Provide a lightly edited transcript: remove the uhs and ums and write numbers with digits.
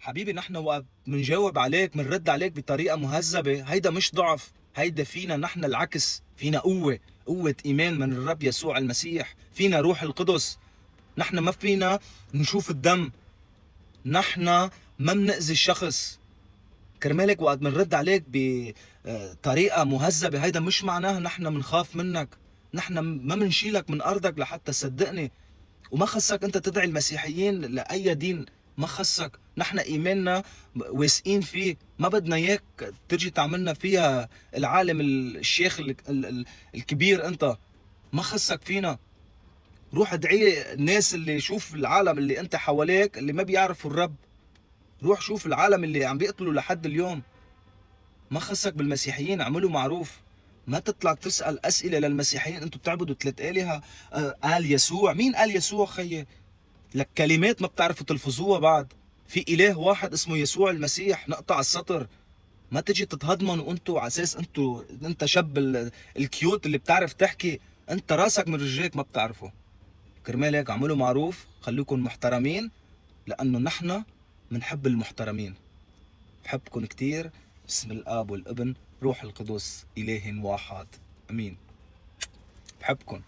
حبيبي نحن وقت منجاوب عليك منرد عليك بطريقة مهذبة، هيدا مش ضعف، هيدا فينا نحن العكس، فينا قوة، قوة إيمان من الرب يسوع المسيح، فينا روح القدس. نحن ما فينا نشوف الدم، نحن ما منأذي الشخص. كرمالك وقت منرد عليك بطريقة مهذبة، هيدا مش معناها نحن منخاف منك، نحن ما منشيلك من أرضك لحتى صدقني. وما خصك انت تدعي المسيحيين لاي دين، ما خصك، نحن ايماننا واثقين فيه، ما بدنا اياك ترجي تعملنا فيها العالم الشيخ الكبير. انت ما خصك فينا، روح ادعي الناس اللي، شوف العالم اللي انت حواليك اللي ما بيعرفوا الرب، روح شوف العالم اللي عم بيقتلوا لحد اليوم. ما خصك بالمسيحيين، اعملوا معروف. ما تطلع تسأل أسئلة للمسيحيين، انتوا بتعبدوا 3 آلهة. قال يسوع، مين قال يسوع خيي؟ لك كلمات ما بتعرفوا تلفظوها بعد. في إله واحد اسمه يسوع المسيح، نقطع السطر. ما تجي تتهضمن وانتوا على اساس انت شاب الكيوت اللي بتعرف تحكي، انت راسك من رجليك ما بتعرفه. كرمال هيك اعملوا معروف، خليكم محترمين، لانه نحن منحب المحترمين. بحبكم كتير، باسم الاب والابن روح القدس اله واحد، امين. بحبكم.